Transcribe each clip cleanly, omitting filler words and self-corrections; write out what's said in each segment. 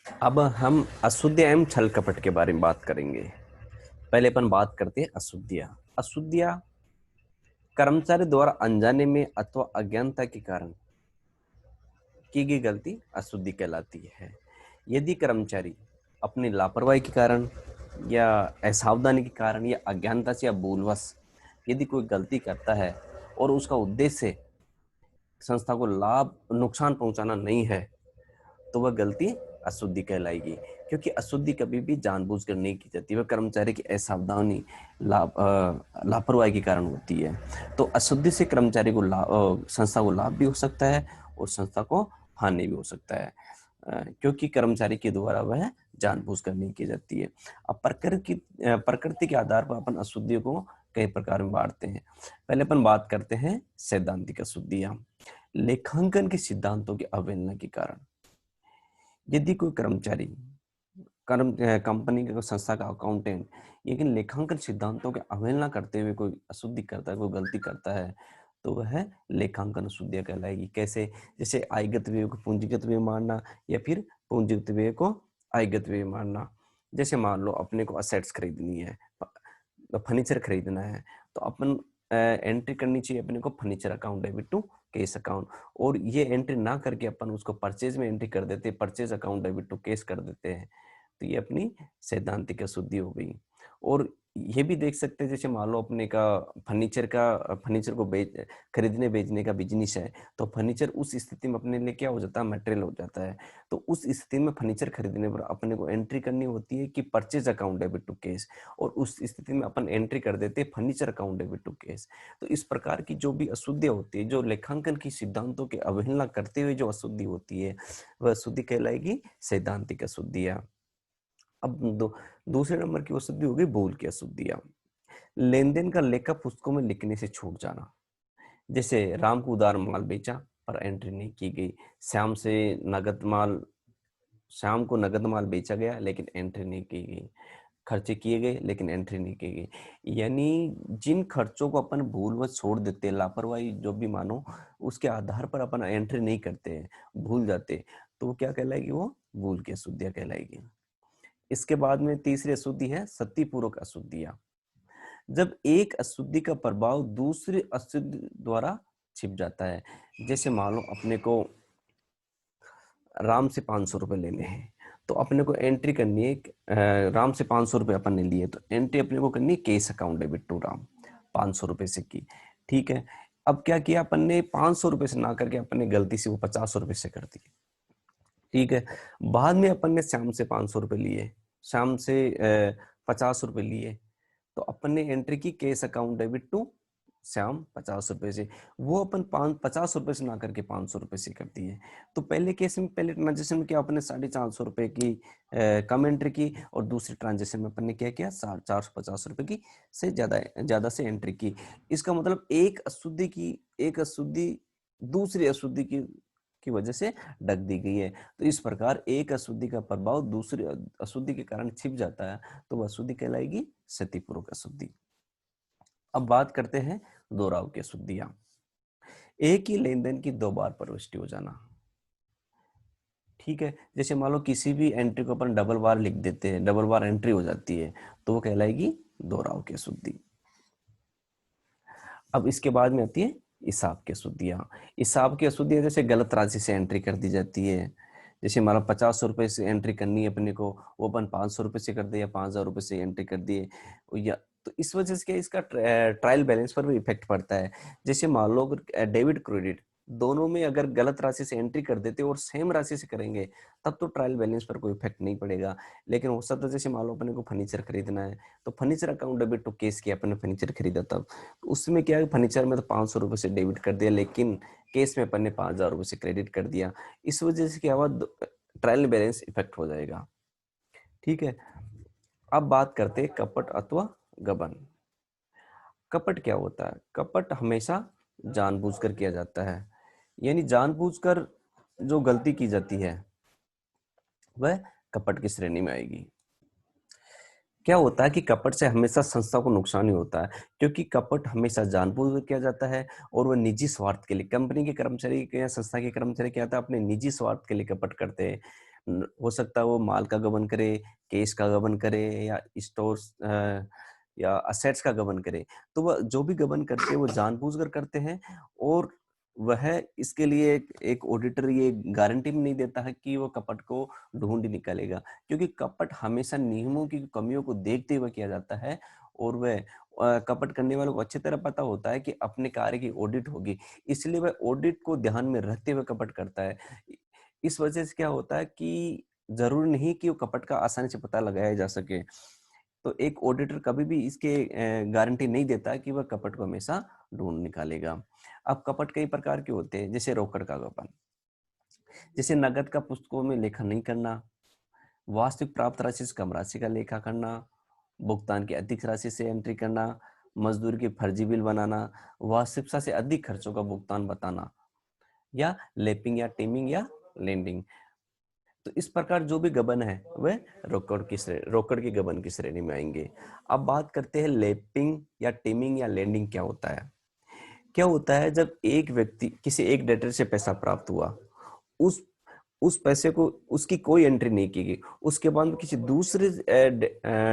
अब हम अशुद्धियाँ एवं छल कपट के बारे में बात करेंगे। पहले अपन बात करते हैं अशुद्धियाँ। अशुद्धियाँ कर्मचारी द्वारा अनजाने में अथवा अज्ञानता के कारण की गई गलती अशुद्धि कहलाती है। यदि कर्मचारी अपनी लापरवाही के कारण या असावधानी के कारण या अज्ञानता से या भूलवश यदि कोई गलती करता है और उसका उद्देश्य संस्था को लाभ नुकसान पहुंचाना नहीं है, तो वह गलती अशुद्धि कहलाएगी। क्योंकि अशुद्धि कभी भी जानबूझकर नहीं की जाती, वह कर्मचारी की असावधानी लापरवाही के कारण होती है। तो अशुद्धि से कर्मचारी को संस्था को लाभ भी हो सकता है और संस्था को हानि भी हो सकता है, क्योंकि कर्मचारी के द्वारा वह जानबूझकर नहीं की जाती है। अब प्रकृति के आधार पर अपन अशुद्धियों को कई प्रकार में बांटते हैं। पहले अपन बात करते हैं सैद्धांतिक अशुद्धियां। लेखांकन के सिद्धांतों की अवहेलना के कारण यदि कोई कर्मचारी कंपनी का संस्था का अकाउंटेंट लेकिन लेखांकन सिद्धांतों की अवहेलना करते हुए कोई अशुद्धि करता है, कोई गलती करता है, तो वह लेखांकन अशुद्धियां कहलाएगी। कैसे? जैसे आयगत व्यय को पूंजीगत व्यय मानना या फिर पूंजीगत व्यय को आयगत व्यय मानना। जैसे मान लो अपने को असेट्स खरीदनी है, फर्नीचर खरीदना है, तो अपन एंट्री करनी चाहिए अपने को furniture account debit to cash account, और ये एंट्री ना करके अपन उसको परचेज में एंट्री कर देते हैं, purchase account debit to cash कर देते हैं, तो ये अपनी सैद्धांतिक अशुद्धि हो गई। और ये भी देख सकते हैं, जैसे मान लो अपने का फर्नीचर को खरीदने बेचने का बिजनेस है, तो फर्नीचर उस स्थिति में अपने लिए क्या हो जाता है, मटेरियल हो जाता है। तो उस स्थिति में फर्नीचर खरीदने पर अपने को एंट्री करनी होती है कि purchase account debit to cash, और उस स्थिति में अपन एंट्री कर देते हैं furniture account debit to cash. तो इस प्रकार की जो भी अशुद्धियां होती है, जो लेखांकन की सिद्धांतों की अवहेलना करते हुए जो अशुद्धि होती है, वह अशुद्धि कहलाएगी सैद्धांतिक अशुद्धियां। अब दूसरे नंबर की अशुद्धि होगी भूल की अशुद्धियां। लेन देन का लेखा पुस्तकों में लिखने से छूट जाना। जैसे राम को उधार माल बेचा पर एंट्री नहीं की गई, श्याम से नगद माल शाम को नगद माल बेचा गया लेकिन एंट्री नहीं की गई, खर्चे किए गए लेकिन एंट्री नहीं की गई। यानी जिन खर्चों को अपन भूलवश छोड़ देते, लापरवाही जो भी मानो, उसके आधार पर अपन एंट्री नहीं करते, भूल जाते, तो वो क्या कहलाएगी, वो भूल की अशुद्धियां कहलाएगी। इसके बाद में तीसरी अशुद्धि है सत्तीपूर्वक अशुद्धियां। जब एक अशुद्धि का प्रभाव दूसरी अशुद्धि द्वारा छिप जाता है। जैसे मान लो अपने को राम से 500 रुपए लेने हैं, तो अपने को एंट्री करनी है राम से 500 रुपए अपन ने लिए, तो एंट्री अपने को करनी है cash account debit to Ram, 500 रुपए से की। ठीक है, अब क्या किया अपन ने, 500 रुपए से ना करके अपन ने गलती से वो 50 रुपए से कर दी। ठीक है, बाद में अपन ने श्याम से 500 रुपए लिए, श्याम से 50 रुपए लिए, तो अपन ने एंट्री की cash account debit to Shyam 50 रुपए से। वो अपन 50 रुपए से ना करके 500 रुपए से कर दिए। तो पहले केस में, पहले ट्रांजेक्शन में क्या अपने 450 रुपए की कम एंट्री की, और दूसरे ट्रांजेक्शन में अपन ने क्या किया, 450 रुपए की से ज्यादा से एंट्री की। इसका मतलब एक अशुद्धि दूसरी अशुद्धि की वजह से ढक दी गई है। तो इस प्रकार एक अशुद्धि का प्रभाव दूसरी अशुद्धि के कारण छिप जाता है, तो वह अशुद्धि कहलाएगी सतीपूर्वक अशुद्धि। अब बात करते हैं दोहराव की अशुद्धियां। एक ही लेन देन की दो बार प्रविष्टि हो जाना। ठीक है, जैसे मान लो किसी भी एंट्री को अपन डबल बार लिख देते हैं, डबल बार एंट्री हो जाती है, तो वो कहलाएगी दोहराव की अशुद्धि। अब इसके बाद में आती है हिसाब की अशुद्धियां। हिसाब की अशुद्धियां जैसे गलत राशि से एंट्री कर दी जाती है। जैसे मान लो 50 रुपए से एंट्री करनी है अपने को, वो अपन 500 रुपए से कर दिए या 5000 रुपए से एंट्री कर दिए, या तो इस वजह से क्या, इसका ट्रायल बैलेंस पर भी इफेक्ट पड़ता है। जैसे मान लो अगर डेबिट क्रेडिट दोनों में अगर गलत राशि से एंट्री कर देते और सेम राशि से करेंगे, तब तो ट्रायल बैलेंस पर कोई इफेक्ट नहीं पड़ेगा। लेकिन हो सकता है जैसे मान लो अपने को फर्नीचर खरीदना है, तो furniture account debit to cash किया, अपने फर्नीचर खरीदा, तब तो उसमें क्या है, फर्नीचर में तो 500 रुपए से डेबिट कर दिया, लेकिन केस में अपन ने 5000 रुपए से क्रेडिट कर दिया। इस वजह से क्या हुआ, ट्रायल बैलेंस इफेक्ट हो जाएगा। ठीक है, अब बात करते हैं कपट अथवा गबन। कपट क्या होता है? कपट हमेशा जानबूझकर किया जाता है, यानी जानबूझकर जो गलती की जाती है वह कपट की श्रेणी में आएगी। क्या होता है कि कपट से हमेशा संस्था को नुकसान ही होता है, क्योंकि कपट हमेशा जानबूझकर किया जाता है, और वह निजी स्वार्थ के लिए, कंपनी के कर्मचारी के या संस्था के कर्मचारी क्या होता है, अपने निजी स्वार्थ के लिए कपट करते हैं। हो सकता है वो माल का गबन करे, केस का गबन करे या स्टोर्स या असेट्स का गबन करे। तो वह जो भी गबन करते हैं वो जानबूझकर करते हैं, और वह इसके लिए एक ऑडिटर ये गारंटी भी नहीं देता है कि वो कपट को ढूंढ निकालेगा, क्योंकि कपट हमेशा नियमों की कमियों को देखते हुए किया जाता है, और वह कपट करने वालों को अच्छी तरह पता होता है कि अपने कार्य की ऑडिट होगी, इसलिए वह ऑडिट को ध्यान में रखते हुए कपट करता है। इस वजह से क्या होता है कि जरूरी नहीं कि वो कपट का आसानी से पता लगाया जा सके। तो एक ऑडिटर कभी भी इसके गारंटी नहीं देता कि वह कपट को हमेशा ढूंढ निकालेगा। अब कपट कई प्रकार के होते हैं, जैसे रोकड़ का गबन, जैसे नकद का पुस्तकों में लेखा नहीं करना, वास्तविक प्राप्त राशि से कम राशि का लेखा करना, भुगतान की अधिक राशि से एंट्री करना, मजदूर की फर्जी बिल बनाना, वास्तविकता से अधिक खर्चों का भुगतान बताना, या लेपिंग या टीमिंग या लेंडिंग। तो इस प्रकार जो भी गबन है वह रोकड़ की गबन की श्रेणी में आएंगे। अब बात करते हैं लेपिंग या टीमिंग या लेंडिंग क्या होता है। क्या होता है, जब एक व्यक्ति किसी एक डेटर से पैसा प्राप्त हुआ, उस उस पैसे को उसकी कोई एंट्री नहीं की गई, उसके बाद किसी दूसरे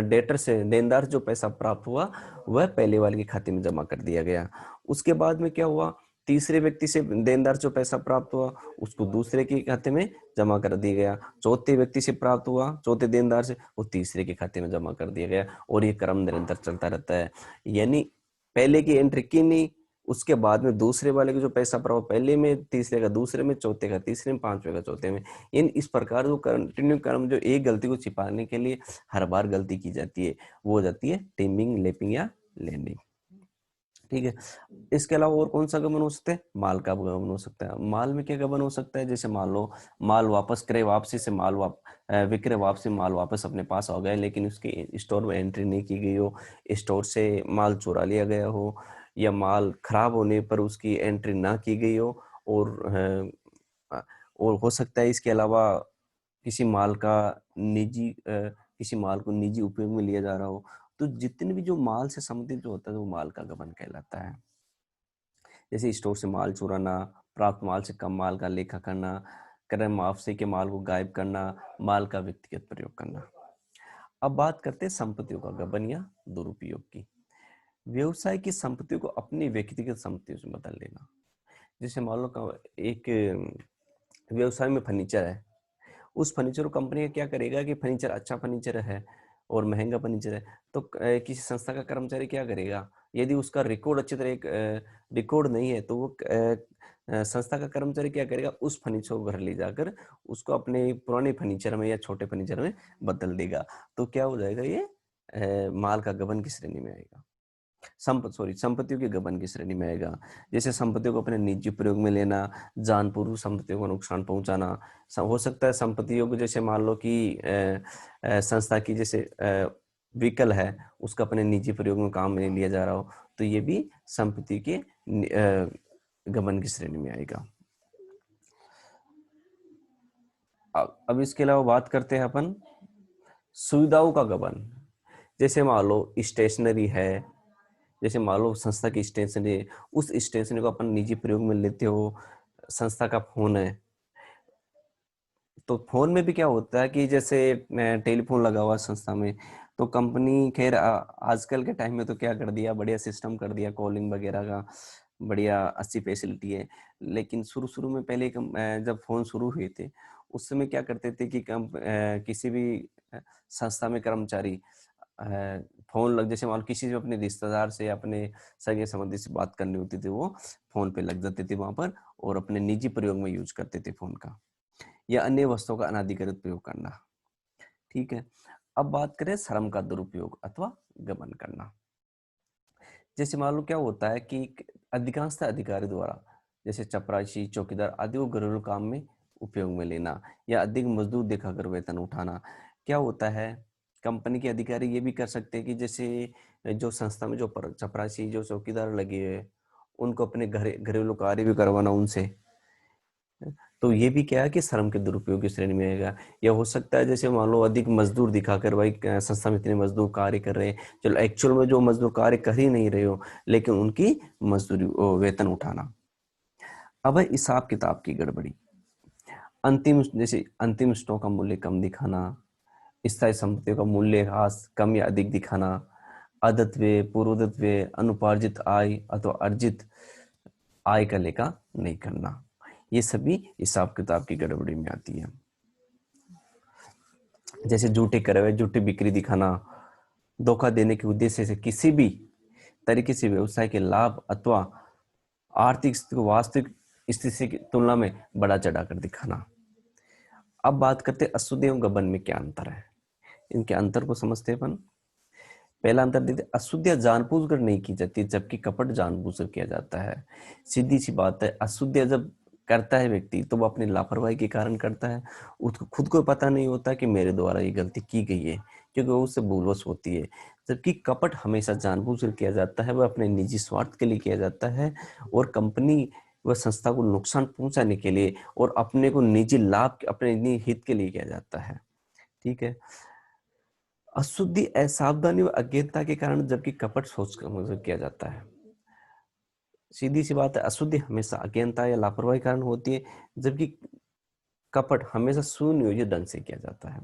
डेटर से देनदार जो पैसा प्राप्त हुआ वह पहले वाले के खाते में जमा कर दिया गया। उसके बाद में क्या हुआ, तीसरे व्यक्ति से देनदार जो पैसा प्राप्त हुआ उसको दूसरे के खाते में जमा कर दिया गया, चौथे व्यक्ति से प्राप्त हुआ चौथे देनदार से, वो तीसरे के खाते में जमा कर दिया गया, और ये क्रम निरंतर चलता रहता है। यानी पहले की एंट्री की नहीं, उसके बाद में दूसरे वाले को जो पैसा प्राप्त पहले में, तीसरे का दूसरे में, चौथे का तीसरे में, पांचवे का चौथे में। इन इस प्रकार जो कंटिन्यू क्रम जो एक गलती को छिपाने के लिए हर बार गलती की जाती है वो हो जाती है टीमिंग, लेपिंग या लेंडिंग। ठीक है। इसके अलावा और कौन सा गबन हो सकता है, माल का गबन हो सकता है। माल में क्या गबन हो सकता है, जैसे मान लो माल वापस क्रय वापसी से विक्रय वापसी माल वापस अपने पास आ गया, लेकिन उसकी स्टोर में एंट्री नहीं की गई हो, स्टोर से माल चुरा लिया गया हो, या माल खराब होने पर उसकी एंट्री ना की गई हो, और हो सकता है इसके अलावा किसी माल का किसी माल को निजी उपयोग में लिया जा रहा हो। तो जितने भी जो माल से संबंधित जो होता है वो माल का गबन कहलाता है। जैसे स्टोर से माल चुराना, प्राप्त माल से कम माल का लेखा करना, क्रय वापसी के माल को गायब करना, माल का व्यक्तिगत प्रयोग करना। अब बात करते हैं संपत्तियों का गबन या दुरुपयोग की। व्यवसाय की संपत्तियों को अपनी व्यक्तिगत संपत्तियों से बदल लेना। जैसे मान लो एक व्यवसाय में फर्नीचर है, उस फर्नीचर को कंपनी क्या करेगा कि फर्नीचर अच्छा फर्नीचर है और महंगा फर्नीचर है, तो किसी संस्था का कर्मचारी क्या करेगा, यदि उसका रिकॉर्ड अच्छी तरह एक रिकॉर्ड नहीं है तो वो संस्था का कर्मचारी क्या करेगा, उस फर्नीचर को घर ले जाकर उसको अपने पुराने फर्नीचर में या छोटे फर्नीचर में बदल देगा। तो क्या हो जाएगा, ये माल का गबन की श्रेणी में आएगा, संपत्तियों के गबन की श्रेणी में आएगा। जैसे संपत्तियों को अपने निजी प्रयोग में लेना, जानपूर्वक संपत्तियों को नुकसान पहुंचाना। हो सकता है संपत्तियों को, जैसे मान लो कि संस्था की जैसे व्हीकल है उसका अपने निजी प्रयोग में काम में लिया जा रहा हो, तो ये भी संपत्ति के गबन की श्रेणी में आएगा। अब इसके अलावा बात करते हैं अपन सुविधाओं का गबन। जैसे मान लो स्टेशनरी है, जैसे मान लो संस्था की स्टेशनरी, उस स्टेशनरी को अपन निजी प्रयोग में लेते हो। संस्था का फोन है, तो फोन में भी क्या होता है कि जैसे टेलीफोन लगा हुआ संस्था में, तो कंपनी खैर आजकल के टाइम में तो क्या कर दिया, बढ़िया सिस्टम कर दिया कॉलिंग वगैरह का, बढ़िया अच्छी फैसिलिटी है। लेकिन शुरू शुरू में पहले जब फोन शुरू हुए थे उस समय क्या करते थे कि किसी भी संस्था में कर्मचारी फोन लग, जैसे मान लो किसी भी अपने रिश्तेदार से अपने सगे संबंधी से बात करनी होती थी, वो फोन पे लग जाते थे वहां पर और अपने निजी प्रयोग में यूज करते थे फोन का, या अन्य वस्तुओं का अनाधिकृत प्रयोग करना। ठीक है। अब बात करें श्रम का दुरुपयोग अथवा गबन करना। जैसे मान लो क्या होता है कि अधिकांशतः अधिकारी द्वारा जैसे चपरासी, चौकीदार आदि को घरेलू काम में उपयोग में लेना, या अधिक मजदूर दिखाकर वेतन उठाना। क्या होता है, कंपनी के अधिकारी ये भी कर सकते हैं कि जैसे जो संस्था में जो चपरासी, जो चौकीदार लगे हुए, उनको अपने घरेलू कार्य भी करवाना उनसे। तो ये भी क्या है कि श्रम के दुरुपयोग की श्रेणी में आएगा। या हो सकता है जैसे मान लो अधिक मजदूर दिखाकर भाई संस्था में इतने मजदूर कार्य कर रहे हैं, चलो एक्चुअल में जो मजदूर कार्य कर ही नहीं रहे हो, लेकिन उनकी मजदूरी वेतन उठाना। अब है हिसाब किताब की गड़बड़ी। जैसे अंतिम स्टॉक का मूल्य कम दिखाना, स्थायी संपत्तियों का मूल्य ह्रास कम या अधिक दिखाना, आदत व्यय, पूर्वोदत व्यय, अनुपार्जित आय अथवा अर्जित आय का लेखा नहीं करना, ये सभी हिसाब किताब की गड़बड़ी में आती है। जैसे झूठे क्रय, झूठी बिक्री दिखाना, धोखा देने के उद्देश्य से किसी भी तरीके से व्यवसाय के लाभ अथवा आर्थिक स्थिति को वास्तविक स्थिति की तुलना में बड़ा चढ़ाकर दिखाना। अब बात करते हैं अशुद्ध एवं गबन में क्या अंतर है, इनके अंतर को समझते हैं अपन। पहला अंतर देखते, अशुद्धियां जानबूझकर नहीं की जाती, जबकि कपट जानबूझकर किया जाता है। सीधी सी बात है, अशुद्धियां जब करता है व्यक्ति तो वो अपनी लापरवाही के कारण करता है, उसको खुद को पता नहीं होता कि मेरे द्वारा ये गलती की गई है, क्योंकि वो उससे भूलवश होती है। जबकि कपट हमेशा जानबूझकर किया जाता है, वह अपने निजी स्वार्थ के लिए किया जाता है और कंपनी व संस्था को नुकसान पहुंचाने के लिए और अपने को निजी लाभ, अपने निजी हित के लिए किया जाता है। ठीक है। अशुद्धि असावधानी व अज्ञानता के कारण, जबकि कपट सोच समझकर किया जाता है। सीधी सी बात है, अशुद्धि हमेशा अज्ञानता या लापरवाही के कारण होती है, जबकि कपट हमेशा सुनियोजित ढंग से किया जाता है।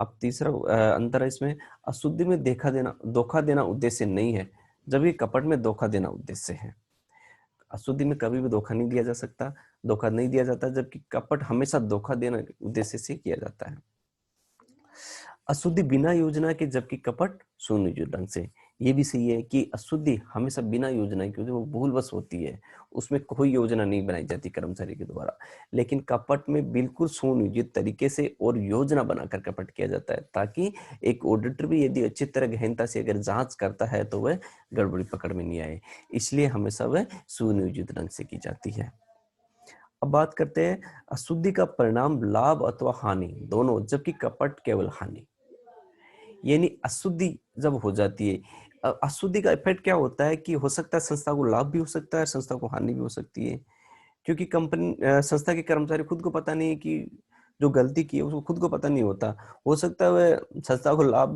अब तीसरा अंतर है इसमें, अशुद्धि में धोखा देना उद्देश्य नहीं है, जबकि कपट में धोखा देना उद्देश्य है। अशुद्धि में कभी भी धोखा नहीं दिया जा सकता, धोखा नहीं दिया जाता, जबकि कपट हमेशा धोखा देना उद्देश्य से किया जाता है। अशुद्धि बिना योजना के, जबकि कपट सुनियोजित ढंग से। ये भी सही है कि अशुद्धि हमेशा बिना योजना के, वो भूलवश होती है, उसमें कोई योजना नहीं बनाई जाती कर्मचारी के द्वारा। लेकिन कपट में बिल्कुल सुनियोजित तरीके से और योजना बनाकर कपट किया जाता है, ताकि एक ऑडिटर भी यदि अच्छी तरह गहनता से अगर जांच करता है तो वह गड़बड़ी पकड़ में नहीं आए, इसलिए हमेशा वह सुनियोजित ढंग से की जाती है। अब बात करते हैं अशुद्धि का परिणाम लाभ अथवा हानि दोनों, जबकि कपट केवल हानि। यानी अशुद्धि जब हो जाती है, अशुद्धि का इफेक्ट क्या होता है कि हो सकता है संस्था को लाभ भी हो सकता है, संस्था को हानि भी हो सकती है, क्योंकि संस्था के कर्मचारी खुद को पता नहीं है कि जो गलती की है उसको खुद को पता नहीं होता। हो सकता है वह संस्था को लाभ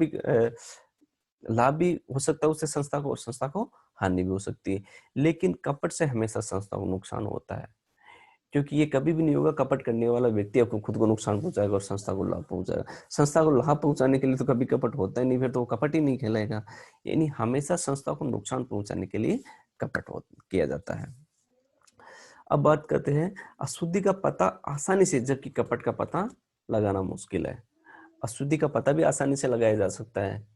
भी हो सकता है उससे संस्था को, और संस्था को हानि भी हो सकती है। लेकिन कपट से हमेशा संस्था को नुकसान होता है, क्योंकि ये कभी भी नहीं होगा कपट करने वाला व्यक्ति आपको खुद को नुकसान पहुंचाएगा और संस्था को लाभ पहुंचाएगा। संस्था को लाभ पहुंचाने के लिए तो कभी कपट होता ही नहीं, फिर तो वो कपट ही नहीं कहलाएगा। यानी हमेशा संस्था को नुकसान पहुंचाने के लिए किया जाता है। अब बात करते हैं अशुद्धि का पता आसानी से, जबकि कपट का पता लगाना मुश्किल है। अशुद्धि का पता भी आसानी से लगाया जा सकता है,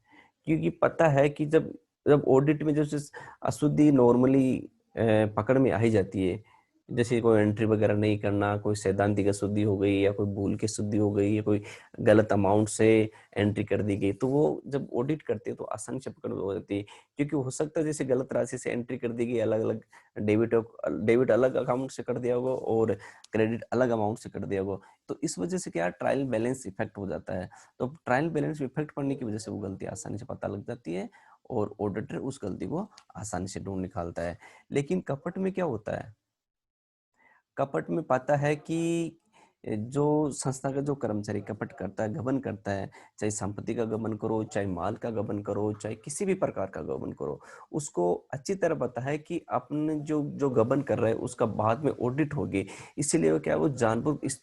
क्योंकि पता है कि जब जब ऑडिट में जो अशुद्धि नॉर्मली पकड़ में आ ही जाती है, जैसे कोई एंट्री वगैरह नहीं करना, कोई सैद्धांतिक अशुद्धि हो गई या कोई भूल की शुद्धि हो गई या कोई गलत अमाउंट से एंट्री कर दी गई, तो वो जब ऑडिट करते हैं तो आसानी से पकड़ हो जाती है। क्योंकि हो सकता है जैसे गलत राशि से एंट्री कर दी गई, अलग अलग डेबिट अलग अकाउंट से कर दिया होगा और क्रेडिट अलग अमाउंट से कर दिया होगा, तो इस वजह से क्या ट्रायल बैलेंस इफेक्ट हो जाता है। तो ट्रायल बैलेंस इफेक्ट पड़ने की वजह से वो गलती आसानी से पता लग जाती है और ऑडिटर उस गलती को आसानी से ढूंढ निकालता है। लेकिन कपट में क्या होता है, कपट में पाता है कि जो संस्था का जो कर्मचारी कपट करता है, गबन करता है, चाहे संपत्ति का गबन करो, चाहे माल का गबन करो, चाहे किसी भी प्रकार का गबन करो, उसको अच्छी तरह पता है कि आपने जो जो गबन कर रहा है उसका बाद में ऑडिट होगी। इसीलिए वो क्या, वो जानबूझ इस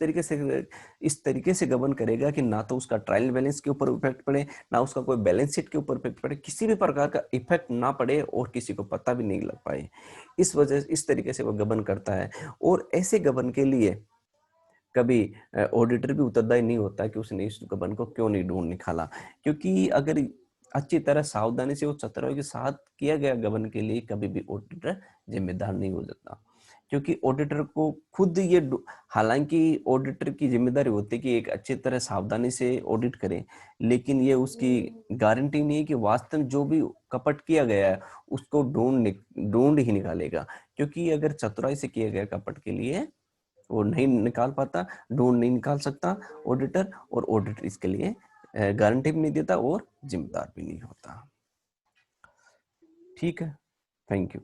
तरीके से गबन करेगा कि ना तो उसका ट्रायल बैलेंस के ऊपर इफेक्ट पड़े, ना उसका कोई बैलेंस शीट के ऊपर इफेक्ट पड़े, किसी भी प्रकार का इफेक्ट ना पड़े और किसी को पता भी नहीं लग पाए। इस तरीके से वो गबन करता है। और ऐसे गबन के लिए कभी ऑडिटर भी उत्तरदायी नहीं होता कि उसने इस गबन को क्यों नहीं ढूंढ निकाला, क्योंकि अगर अच्छी तरह सावधानी से और चतुराई के साथ किया गया गबन के लिए कभी भी ऑडिटर जिम्मेदार नहीं हो जाता। क्योंकि ऑडिटर को खुद हालांकि ऑडिटर की जिम्मेदारी होती है कि एक अच्छी तरह सावधानी से ऑडिट करे, लेकिन ये उसकी गारंटी नहीं है कि वास्तव में जो भी कपट किया गया है उसको ढूंढ ही निकालेगा। क्योंकि अगर चतुराई से किया गया कपट के लिए वो नहीं निकाल पाता, ढूंढ नहीं निकाल सकता ऑडिटर, और ऑडिटर इसके लिए गारंटी भी नहीं देता और जिम्मेदार भी नहीं होता। ठीक है, थैंक यू।